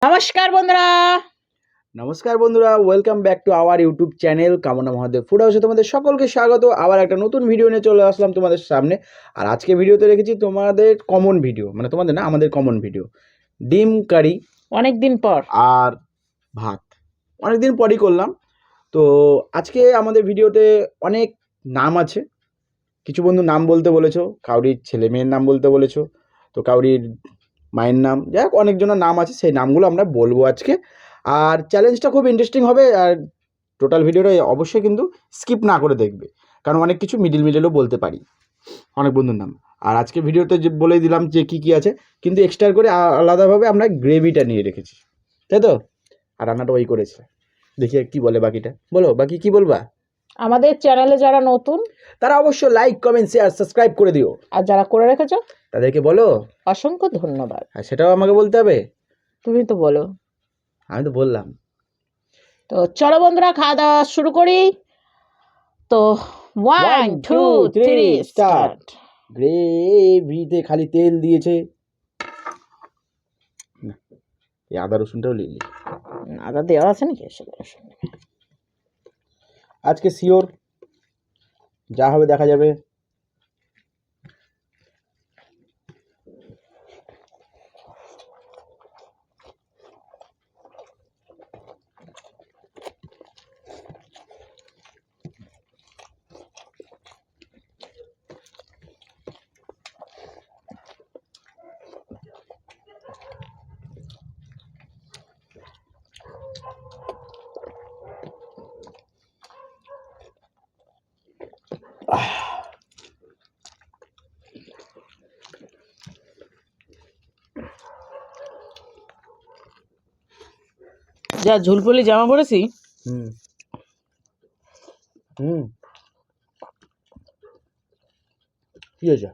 নমস্কার বন্ধুরা। নমস্কার বন্ধুরা, welcome back to our YouTube channel কামনা মহাদেব ফুড হাউসে তোমাদের সকলকে স্বাগত। আবার একটা নতুন ভিডিও নিয়ে চলে আসলাম তোমাদের সামনে। আর আজকে ভিডিওতে রেখেছি তোমাদের কমন ভিডিও, মানে তোমাদের না, আমাদের কমন ভিডিও, ডিম কারি অনেকদিন পর আর ভাত। অনেকদিন পরই করলাম। তো আজকে আমাদের ভিডিওতে অনেক নাম আছে। কিছু বন্ধু নাম বলতে বলেছো, কাউরির ছেলে মেয়ের নাম বলতে বলেছো, তো কাউরির মায়ের নাম, যাই হোক অনেকজনের নাম আছে, সেই নামগুলো আমরা বলবো আজকে। আর চ্যালেঞ্জটা খুব ইন্টারেস্টিং হবে। আর টোটাল ভিডিওটা অবশ্যই কিন্তু স্কিপ না করে দেখবে, কারণ অনেক কিছু মিডিলও বলতে পারি অনেক বন্ধুর নাম। আর আজকে ভিডিওতে যে বলে দিলাম যে কী কী আছে, কিন্তু এক্সট্রা করে আলাদাভাবে আমরা গ্রেভিটা নিয়ে রেখেছি, তাই তো? আর রান্নাটা ওই করেছে। দেখি কি বলে বাকিটা, বলো বাকি কি বলবা। আমাদের চ্যানেলে যারা নতুন তারা অবশ্যই লাইক কমেন্ট শেয়ার সাবস্ক্রাইব করে দিও, আর যারা করে রেখেছো তাদেরকে বলো অসংখ্য ধন্যবাদ। আর সেটাও আমাকে বলতে হবে। তুমি তো বলো। আমি তো বললাম। তো চলো বন্ধুরা, খাওয়া দাওয়া শুরু করি। তো 1 2 3 স্টার্ট। গ্রেভিতে খালি তেল দিয়েছে না, এই আদা রসুনটাও লিলি আদা দেওয়া আছে নাকি? আজকে শিওর যা হবে দেখা যাবে। যা ঝুলপুলি জামা পরেছি। হুম হুম কি হয়েছে?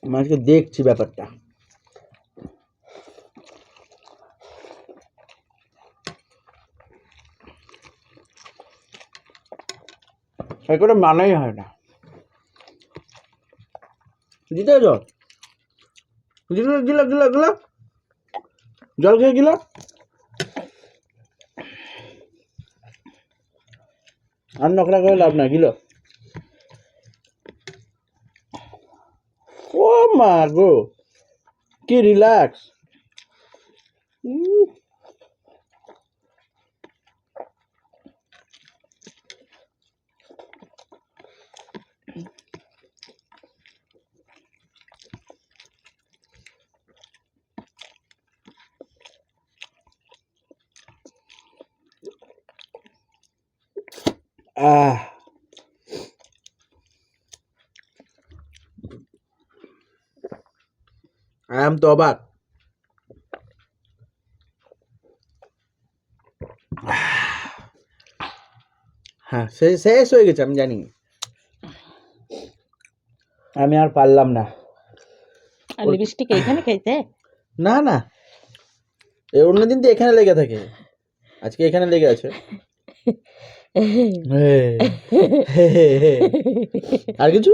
আমি আজকে দেখছি ব্যাপারটা। সেই করে মানাই হয় না। দিতে জল দিল দিল দিল দিল জল খেয়ে গেল। আর নকরা করে লাভ না, গিল। ও মা গো, কি রিল্যাক্স। আহ আম তো অবাক। হ্যাঁ, শেষ হয়ে গেছে, আমি জানি। আমি আর পারলাম না। আর লিপস্টিক এইখানে খাইতে? না না, অন্যদিন তো এখানে লেগে থাকে, আজকে এখানে লেগে আছে। আর কিছু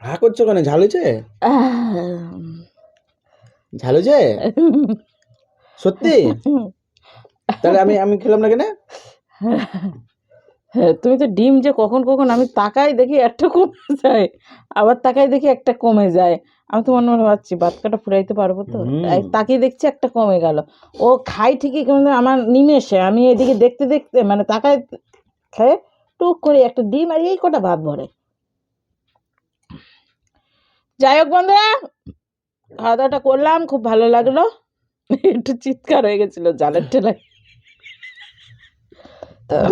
হা করছো কেন? ঝাল হয়েছে? ঝাল হয়েছে সত্যি? তাহলে আমি আমি খেলাম না কেন? তুমি তো ডিম যে কখন কখন আমি তাকাই দেখি একটা কমে যায়, আবার তাকাই দেখি একটা কমে যায়। আমি তো মনে মনে ভাবছি ভাত কাটা ফুরাইতে পারবো তো, তাই তাকিয়ে দেখছি একটা কমে গেল। ও খাই ঠিকই, কিন্তু আমার নিমেষে আমি এদিকে দেখতে দেখতে মানে তাকায় খেয়ে টুক করে একটা ডিম আর এই কটা ভাত ভরে। যাই হোক বন্ধুরা, খাওয়া দাওয়াটা করলাম, খুব ভালো লাগলো। একটু চিৎকার হয়ে গেছিল জালের ঠেলায়।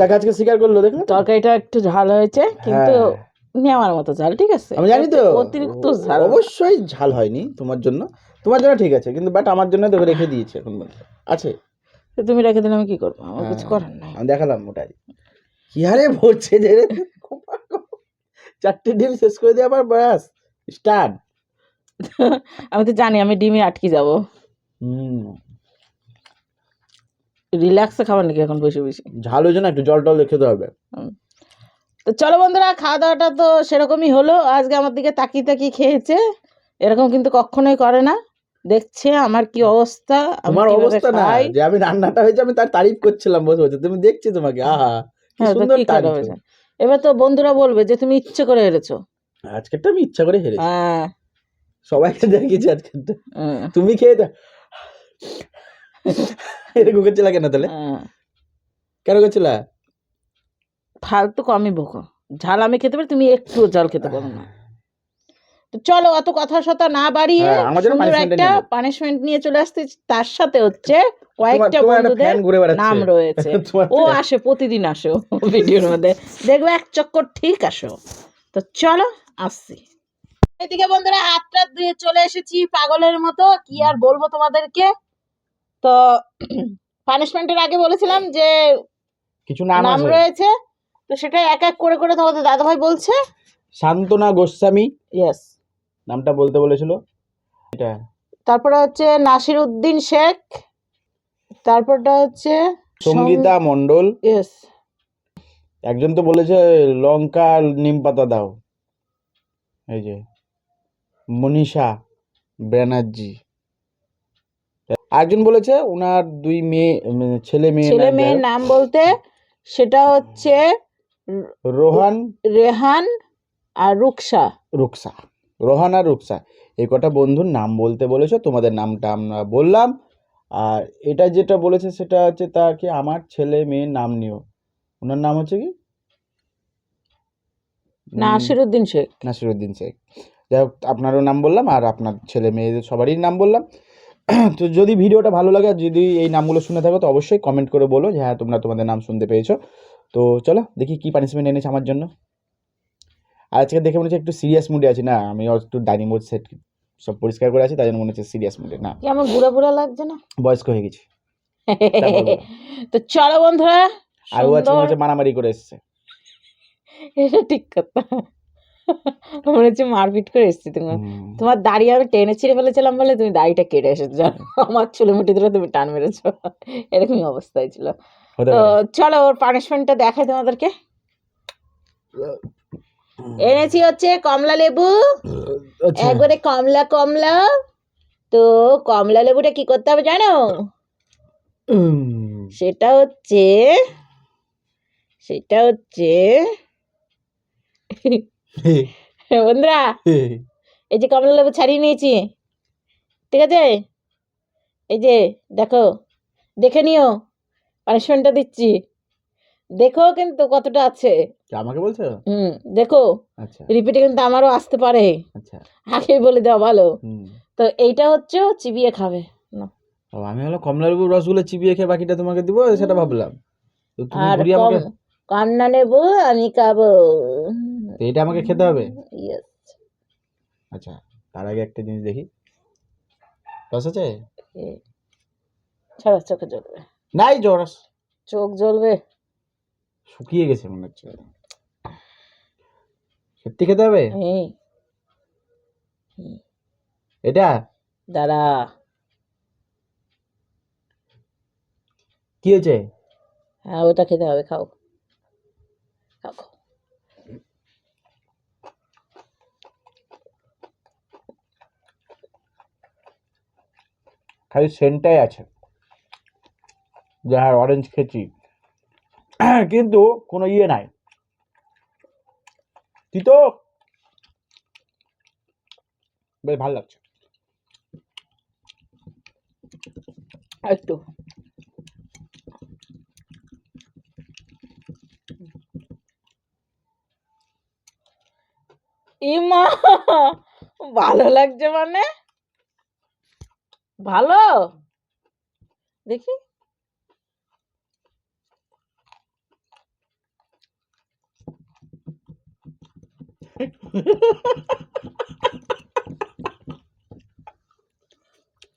যাকে আজকে স্বীকার করলো দেখলে, তরকারিটা একটু ঝাল হয়েছে, কিন্তু হ্যাঁ নেওয়ার মতো ঝাল, ঠিক আছে। আমি জানি তো, অতিরিক্ত ঝাল না। অবশ্যই ঝাল হয়নি তোমার জন্য, তোমার জন্য ঠিক আছে, কিন্তু বাট আমার জন্য দেখো রেখে দিয়েছে এখন আছে। তো তুমি রেখে দিলে আমি কি করবো, আমার কিছু করার নাই। আমি দেখালাম ওটাই, কি হারে ভরছে যে রে। 4টে ডিম শেষ করে দিয়ে আবার ব্যাস স্টার্ট। আমি তো জানি আমি ডিমে আটকে যাব। রিল্যাক্সে খাবার নাকি এখন বেশি বেশি ঝাল হয়েছে না, একটু জল টল খেতে হবে। তো চলো বন্ধুরা, খাওয়া দাওয়াটা তো সেরকমই হলো। আজকে আমার দিকে তাকিয়ে তাকিয়ে খেয়েছে, এরকম কিন্তু কখনোই করে না। দেখছে আমার কি অবস্থা, আমি তোমার কিভাবে অবস্থা না, খাই। যে আমি রান্নাটা হয়েছে আমি তার তারিফ করছিলাম বসে বসে, তুমি দেখছি তোমাকে, আহা কি হ্যাঁ, তো সুন্দর কি করে টানছো। হয়েছে? এবার তো বন্ধুরা বলবে যে তুমি ইচ্ছে করে হেরেছো। আজকেরটা আমি ইচ্ছা করে হেরেছি, হ্যাঁ, সবাইকে দেখিয়েছি আজকেরটা। হ্যাঁ, তুমি খেয়ে দা এরকম করছিলা কেন তাহলে, হ্যাঁ। কেন করছিলা? ফালতু কমই বকো। ঝাল আমি খেতে পারি, তুমি একটু ঝাল খেতে পারো না। তো চলো, অত কথা সথা না বাড়িয়ে হ্যাঁ, আমার জন্য সুন্দর punishment একটা নিয়ে নাও। পানিশমেন্ট নিয়ে চলে আসতে। তার সাথে হচ্ছে কয়েকটা তোমার একটা বন্ধুদের ফ্যান ঘুরে বেড়াচ্ছে। নাম রয়েছে। তোমার ও fan- আসে, প্রতিদিন আসে ও ভিডিওর মধ্যে, দেখবে এক চক্কর ঠিক আসো। তো চলো, আসছি। এদিকে বন্ধুরা হাতটা ধুয়ে চলে এসেছি পাগলের মতো, কি আর বলবো তোমাদেরকে। তো পানিশমেন্টের আগে বলেছিলাম যে কিছু নাম নাম আছে, রয়েছে, তো সেটা এক এক করে করে তোমাদের দাদাভাই বলছে। শান্তনা গোস্বামী ইয়েস। নামটা বলতে বলেছিল, এটা তারপরে হচ্ছে নাসির উদ্দিন শেখ, তারপরটা হচ্ছে সঙ্গীতা মণ্ডল, ইয়েস। একজন তো বলেছে লঙ্কা নিম পাতা দাও, এই যে মনীষা ব্যানার্জি, একজন বলেছে ওনার 2 মেয়ে ছেলে ছেলে মেয়ে মেয়ের নাম বলতে সেটা হচ্ছে রোহান রেহান আর রুকসা। রুকসা, রোহান আর রুকসা, এই কটা বন্ধুর নাম বলতে বলেছো, তোমাদের নামটা আমরা বললাম। আর এটা যেটা বলেছে সেটা হচ্ছে তাকে আমার ছেলে মেয়ের নাম নিও, ওনার নাম হচ্ছে কি নাসির উদ্দিন শেখ। নাসিরুদ্দিন শেখ। যাই হোক, আপনারও নাম বললাম আর আপনার ছেলে মেয়েদের সবারই নাম বললাম। তো যদি ভিডিওটা ভালো লাগে, আর যদি এই নামগুলো শুনে থাকো, তো অবশ্যই কমেন্ট করে বলো যে হ্যাঁ তোমরা তোমাদের নাম শুনতে পেয়েছো। তো চলো দেখি কি পানিশমেন্ট এনেছে আমার জন্য। আর আজকে দেখে মনে হচ্ছে একটু সিরিয়াস মুডে আছি, না আমি একটু ডাইনিং বোর্ড সেট সব পরিষ্কার করে আছি, তাই জন্য মনে হচ্ছে সিরিয়াস মুডে, না কি আমার বুড়া বুড়া লাগছে না? বয়স্ক হয়ে গেছি। তা বলবো না। তো চলো বন্ধুরা, আর ও আজকে মনে সুন্দর, হচ্ছে মারামারি করে এসছে। এটা ঠিক কথা। মনে হচ্ছে মারপিট করে এসছি। তোমার তোমার দাড়ি আমি টেনে ছিঁড়ে ফেলেছিলাম বলে তুমি দাড়িটা কেটে এসেছো, জানো? আমার চুলমুটি ধরে তুমি টান মেরেছো, এরকমই অবস্থায় ছিল। হতে তো পারে। চলো ওর পানিশমেন্টটা দেখাই তোমাদেরকে। এনেছি হচ্ছে কমলা লেবু, আচ্ছা, একবারে কমলা কমলা। তো কমলা লেবুটা কি করতে হবে জানো? সেটা হচ্ছে সেটা হচ্ছে বন্ধুরা, এই যে কমলা লেবু ছাড়িয়ে নিয়েছি, ঠিক আছে? এই যে দেখো, দেখে নিও, পানিশমেন্টটা দিচ্ছি, দেখো কিন্তু কতটা আছে। আমাকে বলছো? দেখো, আচ্ছা রিপিটে কিন্তু আমারও আসতে পারে, আচ্ছা, আগেই বলে দেওয়া ভালো। তো এইটা হচ্ছে ও চিবিয়ে খাবে না। ও আমি হলো কমলা লেবুর রসগুলো চিবিয়ে খেয়ে বাকিটা তোমাকে দিব সেটা ভাবলাম, তো তুমি আর ঘুরিয়ে আমাকে, কমলা নেবো আমি খাবো। তো এটা আমাকে খেতে হবে। Yes. আচ্ছা, তার আগে একটা জিনিস দেখি, রস আছে? ছাড়া চোখে জ্বলবে, নাই জরস, চোখ জ্বলবে। শুকিয়ে গেছে মনে হচ্ছে, সত্যি খেতে হবে এই এটা? দাঁড়া, কি হয়েছে? হ্যাঁ ওটা খেতে হবে, খাও খাও খাও। খালি সেন্টটাই আছে, যার অরেঞ্জ খেয়েছি, কিন্তু কোনো ইয়ে নাই, তিতো, বেশ ভালো লাগছে। একটু ইমা, ভালো লাগছে মানে ভালো দেখি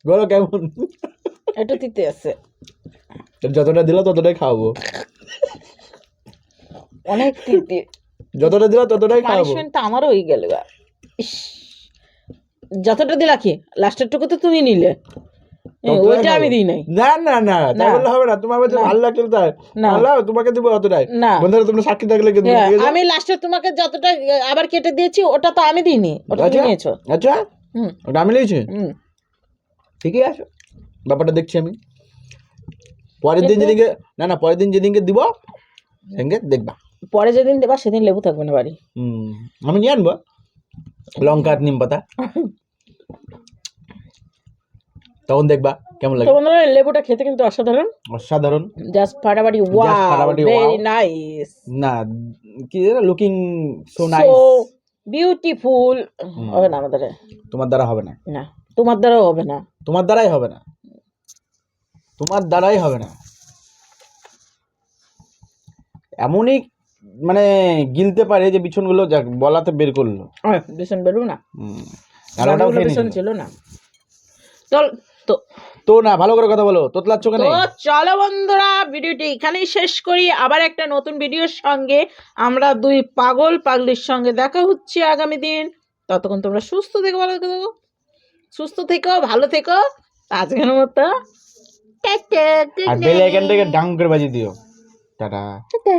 বলো কেমন? একটু তিতে আছে, যতটা দিলা ততটাই খাওয়াবো, অনেক তিতে। যতটা দিলা ততটাই খাওয়াবো। পানিশমেন্ট তো আমারও হয়ে গেল গা। ইস, যতটা দিলা কি লাস্টের টুকু তো তুমি নিলে, ততটাই ওইটা আমি খাবো। দিই নাই। না না না, তাই না। বললে হবে না। তোমার কাছে না। ভালো লাগছে তাই না। আল্লাহ তোমাকে দিব অতটাই। না। বন্ধুরা তোমরা সাক্ষী থাকলে কিন্তু হ্যাঁ, ঠিক আছে? আমি লাস্টে তোমাকে যতটা আবার কেটে দিয়েছি ওটা তো আমি দিইনি, ওটা তুমি আচ্ছা নিয়েছো। আচ্ছা, হুম ওটা আমি নিয়েছি, হুম। ঠিকই আছে, ব্যাপারটা দেখছি আমি। পরের দিন কিন্তু যেদিনকে, না না, পরের দিন যেদিনকে দিব সেদিনকে দেখবা। পরে যেদিন দেবা সেদিন লেবু থাকবে না বাড়ি। আমি নিয়ে আনবো লঙ্কা আর নিম পাতা, তখন দেখবা কেমন তো লাগে। বন্ধুরা লেবুটা খেতে কিন্তু অসাধারণ, অসাধারণ, জাস্ট ফাটাফাটি, Just ওয়াও, ফাটাফাটি, ভেরি wow। নাইস, না কি looking so so nice. Beautiful. হবে না আমাদের, তোমার দ্বারা হবে না, না তোমার দ্বারাও হবে না। তোমার দ্বারাই হবে না, তোমার দ্বারাই হবে না। এমনই মানে গিলতে পারে যে বিছনগুলো যাক বলাতে বের করলো। ভীষণ বেরো না, আর ওটাও খেয়ে ভীষণ নিয়েছিল। ছিল না। চল তো তো না, ভালো করে কথা বলো, তোতলাচ্ছ কেন? তো চলো বন্ধুরা, ভিডিওটি এখানেই শেষ করি। আবার একটা নতুন ভিডিওর সঙ্গে আমরা দুই পাগল পাগলির সঙ্গে দেখা হচ্ছে আগামী দিন। ততক্ষণ তোমরা সুস্থ থেকো, ভালো থেকো, সুস্থ থেকো, ভালো থেকো। আজকের মতো টাটা, গুড আর বেল আইকনটাকে নাইট। ডাং করে বাজিয়ে দিও। টাটা। টাটা।